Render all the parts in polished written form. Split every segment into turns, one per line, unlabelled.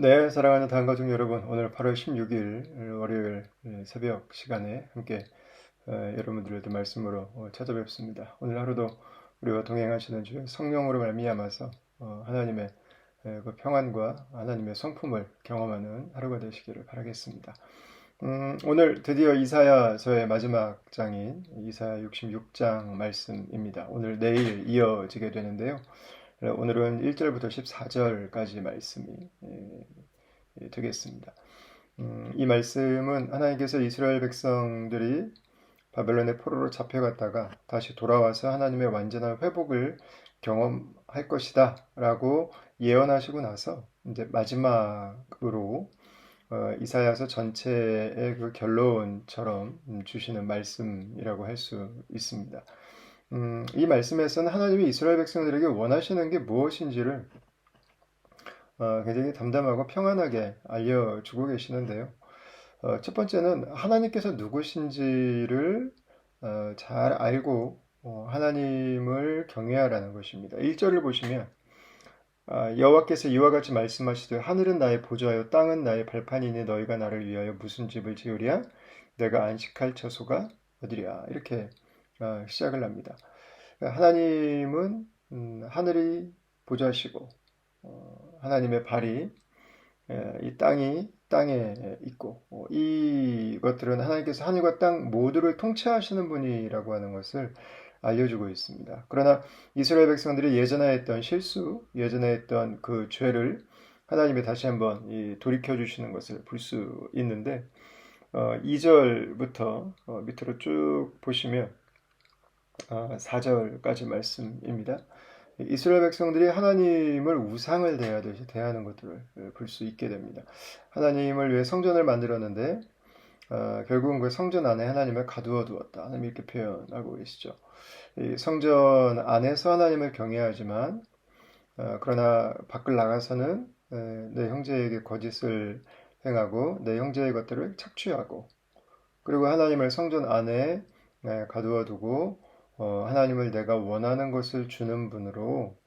네, 사랑하는 다음가족 여러분, 오늘 8월 16일 월요일 새벽 시간에 함께 여러분들의 말씀으로 찾아뵙습니다. 오늘 하루도 우리와 동행하시는 주의 성령으로 말미암아서 하나님의 그 평안과 하나님의 성품을 경험하는 하루가 되시기를 바라겠습니다. 오늘 드디어 이사야서의 마지막 장인 이사야 66장 말씀입니다. 오늘 내일 이어지게 되는데요. 오늘은 1절부터 14절까지 말씀이 되겠습니다. 이 말씀은 하나님께서 이스라엘 백성들이 바벨론의 포로로 잡혀갔다가 다시 돌아와서 하나님의 완전한 회복을 경험할 것이다 라고 예언하시고 나서 이제 마지막으로 이사야서 전체의 그 결론처럼 주시는 말씀이라고 할 수 있습니다. 이 말씀에서는 하나님이 이스라엘 백성들에게 원하시는 게 무엇인지를 굉장히 담담하고 평안하게 알려주고 계시는데요. 첫 번째는 하나님께서 누구신지를 잘 알고 하나님을 경외하라는 것입니다. 1절을 보시면 여호와께서 이와 같이 말씀하시되 하늘은 나의 보좌요 땅은 나의 발판이니 너희가 나를 위하여 무슨 집을 지으랴 내가 안식할 처소가 어디랴 이렇게 시작을 합니다. 하나님은 하늘이 보좌시고 하나님의 발이 이 땅에 있고 이것들은 하나님께서 하늘과 땅 모두를 통치하시는 분이라고 하는 것을 알려주고 있습니다. 그러나 이스라엘 백성들이 예전에 했던 실수, 예전에 했던 그 죄를 하나님이 다시 한번 돌이켜 주시는 것을 볼 수 있는데 2절부터 밑으로 쭉 보시면 4절까지 말씀입니다. 이스라엘 백성들이 하나님을 우상을 대하듯이 대하는 것들을 볼 수 있게 됩니다. 하나님을 위해 성전을 만들었는데 결국은 그 성전 안에 하나님을 가두어 두었다. 하나님 이렇게 표현하고 계시죠. 이 성전 안에서 하나님을 경외하지만 그러나 밖을 나가서는 내 형제에게 거짓을 행하고 내 형제의 것들을 착취하고 그리고 하나님을 성전 안에 가두어 두고 하나님을 내가 원하는 것을 주는 분으로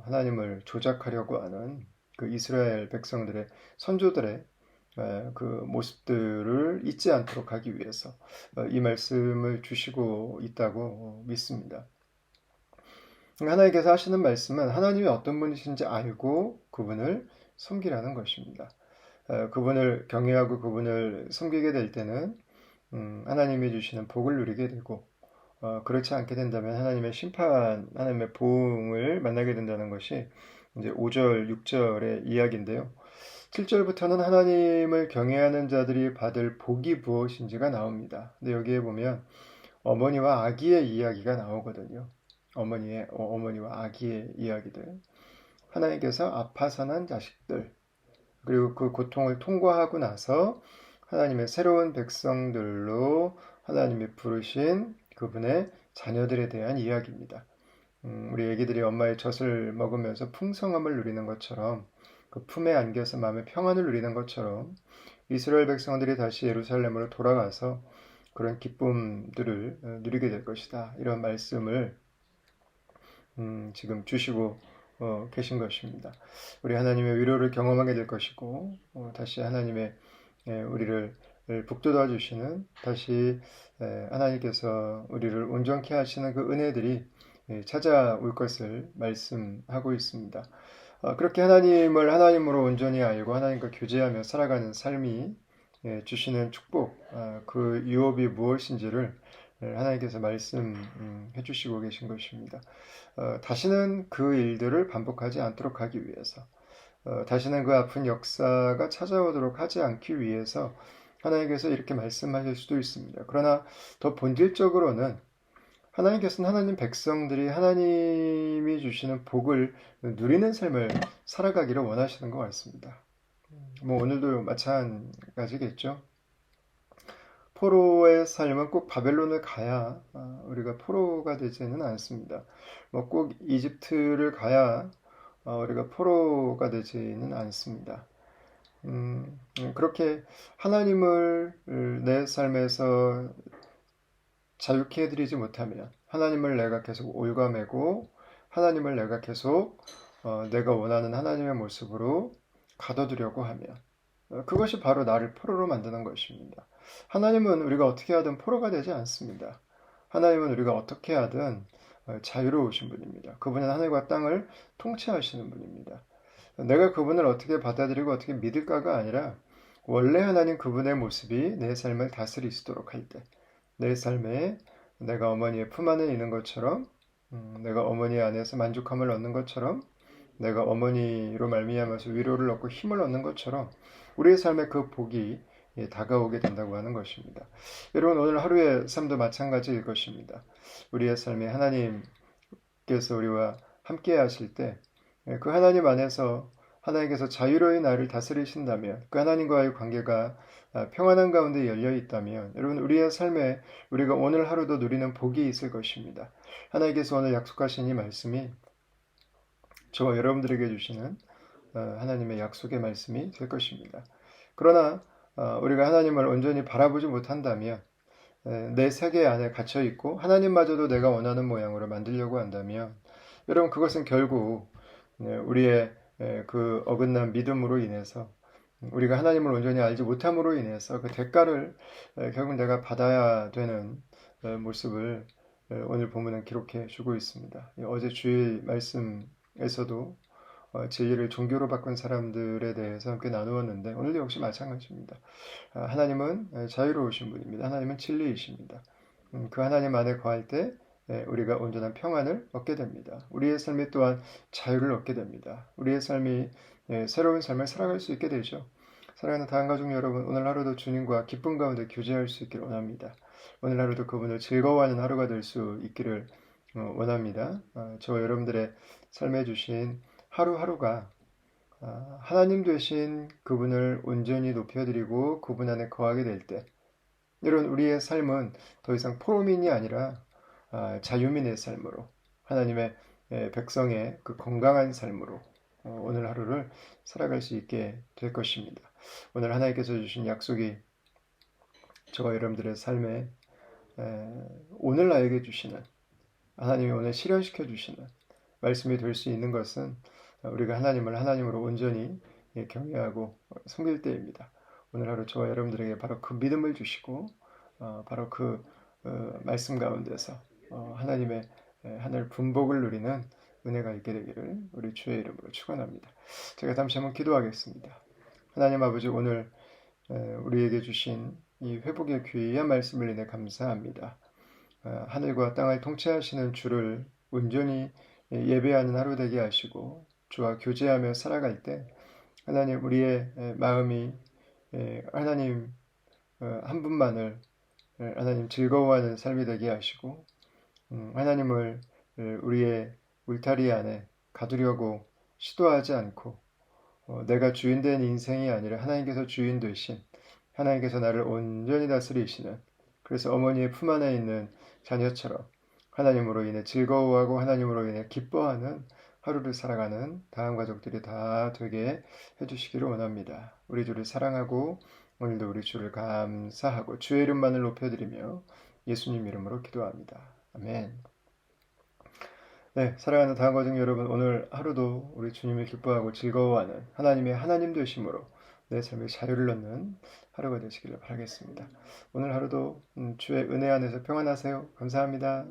하나님을 조작하려고 하는 그 이스라엘 백성들의 선조들의 그 모습들을 잊지 않도록 하기 위해서 이 말씀을 주시고 있다고 믿습니다. 하나님께서 하시는 말씀은 하나님이 어떤 분이신지 알고 그분을 섬기라는 것입니다. 그분을 경외하고 그분을 섬기게 될 때는 하나님이 주시는 복을 누리게 되고 그렇지 않게 된다면 하나님의 심판, 하나님의 보응을 만나게 된다는 것이 이제 5절, 6절의 이야기인데요. 7절부터는 하나님을 경외하는 자들이 받을 복이 무엇인지가 나옵니다. 근데 여기에 보면 어머니와 아기의 이야기가 나오거든요. 어머니와 아기의 이야기들. 하나님께서 아파서 난 자식들, 그리고 그 고통을 통과하고 나서 하나님의 새로운 백성들로 하나님이 부르신 그분의 자녀들에 대한 이야기입니다. 우리 애기들이 엄마의 젖을 먹으면서 풍성함을 누리는 것처럼 그 품에 안겨서 마음의 평안을 누리는 것처럼 이스라엘 백성들이 다시 예루살렘으로 돌아가서 그런 기쁨들을 누리게 될 것이다. 이런 말씀을 지금 주시고 계신 것입니다. 우리 하나님의 위로를 경험하게 될 것이고 다시 하나님의 우리를 북돋아 주시는 다시 하나님께서 우리를 온전케 하시는 그 은혜들이 찾아올 것을 말씀하고 있습니다. 그렇게 하나님을 하나님으로 온전히 알고 하나님과 교제하며 살아가는 삶이 주시는 축복, 그 유업이 무엇인지를 하나님께서 말씀해 주시고 계신 것입니다. 다시는 그 일들을 반복하지 않도록 하기 위해서 다시는 그 아픈 역사가 찾아오도록 하지 않기 위해서 하나님께서 이렇게 말씀하실 수도 있습니다. 그러나 더 본질적으로는 하나님께서는 하나님 백성들이 하나님이 주시는 복을 누리는 삶을 살아가기를 원하시는 것 같습니다. 뭐 오늘도 마찬가지겠죠. 포로의 삶은 꼭 바벨론을 가야 우리가 포로가 되지는 않습니다. 뭐 꼭 이집트를 가야 우리가 포로가 되지는 않습니다. 그렇게 하나님을 내 삶에서 자유케 해드리지 못하면 하나님을 내가 계속 올가매고 하나님을 내가 계속 내가 원하는 하나님의 모습으로 가둬두려고 하면 그것이 바로 나를 포로로 만드는 것입니다. 하나님은 우리가 어떻게 하든 포로가 되지 않습니다. 하나님은 우리가 어떻게 하든 자유로우신 분입니다. 그분은 하늘과 땅을 통치하시는 분입니다. 내가 그분을 어떻게 받아들이고 어떻게 믿을까가 아니라 원래 하나님 그분의 모습이 내 삶을 다스리시도록 할 때, 내 삶에 내가 어머니의 품 안에 있는 것처럼, 내가 어머니 안에서 만족함을 얻는 것처럼, 내가 어머니로 말미암아서 위로를 얻고 힘을 얻는 것처럼 우리의 삶에 그 복이 다가오게 된다고 하는 것입니다. 여러분 오늘 하루의 삶도 마찬가지일 것입니다. 우리의 삶에 하나님께서 우리와 함께 하실 때 그 하나님 안에서 하나님께서 자유로이 나를 다스리신다면 그 하나님과의 관계가 평안한 가운데 열려 있다면 여러분 우리의 삶에 우리가 오늘 하루도 누리는 복이 있을 것입니다. 하나님께서 오늘 약속하신 이 말씀이 저와 여러분들에게 주시는 하나님의 약속의 말씀이 될 것입니다. 그러나 우리가 하나님을 온전히 바라보지 못한다면 내 세계 안에 갇혀 있고 하나님마저도 내가 원하는 모양으로 만들려고 한다면 여러분 그것은 결국 우리의 그 어긋난 믿음으로 인해서 우리가 하나님을 온전히 알지 못함으로 인해서 그 대가를 결국 내가 받아야 되는 모습을 오늘 본문은 기록해 주고 있습니다. 어제 주일 말씀에서도 진리를 종교로 바꾼 사람들에 대해서 함께 나누었는데 오늘도 역시 마찬가지입니다. 하나님은 자유로우신 분입니다. 하나님은 진리이십니다. 그 하나님 안에 거할 때 우리가 온전한 평안을 얻게 됩니다. 우리의 삶이 또한 자유를 얻게 됩니다. 우리의 삶이 새로운 삶을 살아갈 수 있게 되죠. 사랑하는 다한가족 여러분, 오늘 하루도 주님과 기쁨 가운데 교제할 수 있기를 원합니다. 오늘 하루도 그분을 즐거워하는 하루가 될 수 있기를 원합니다. 저와 여러분들의 삶에 주신 하루하루가 하나님 되신 그분을 온전히 높여드리고 그분 안에 거하게 될 때, 이런 우리의 삶은 더 이상 포로민이 아니라 자유민의 삶으로 하나님의 백성의 그 건강한 삶으로 오늘 하루를 살아갈 수 있게 될 것입니다. 오늘 하나님께서 주신 약속이 저와 여러분들의 삶에 오늘 나에게 주시는 하나님이 오늘 실현시켜 주시는 말씀이 될 수 있는 것은 우리가 하나님을 하나님으로 온전히 경외하고 섬길 때입니다. 오늘 하루 저와 여러분들에게 바로 그 믿음을 주시고 바로 그 말씀 가운데서 하나님의 하늘 분복을 누리는 은혜가 있게 되기를 우리 주의 이름으로 축원합니다. 제가 잠시 한번 기도하겠습니다. 하나님 아버지 오늘 우리에게 주신 이 회복의 귀한 말씀을 인해 감사합니다. 하늘과 땅을 통치하시는 주를 온전히 예배하는 하루 되게 하시고 주와 교제하며 살아갈 때 하나님 우리의 마음이 하나님 한 분만을 하나님 즐거워하는 삶이 되게 하시고 하나님을 우리의 울타리 안에 가두려고 시도하지 않고 내가 주인 된 인생이 아니라 하나님께서 주인 되신 하나님께서 나를 온전히 다스리시는 그래서 어머니의 품 안에 있는 자녀처럼 하나님으로 인해 즐거워하고 하나님으로 인해 기뻐하는 하루를 살아가는 다음 가족들이 다 되게 해주시기를 원합니다. 우리 주를 사랑하고 오늘도 우리 주를 감사하고 주의 이름만을 높여드리며 예수님 이름으로 기도합니다. 아멘. 네, 사랑하는 다음 가족 여러분, 오늘 하루도 우리 주님을 기뻐하고 즐거워하는 하나님의 하나님 되심으로 내 삶에 자유를 얻는 하루가 되시기를 바라겠습니다. 오늘 하루도 주의 은혜 안에서 평안하세요. 감사합니다.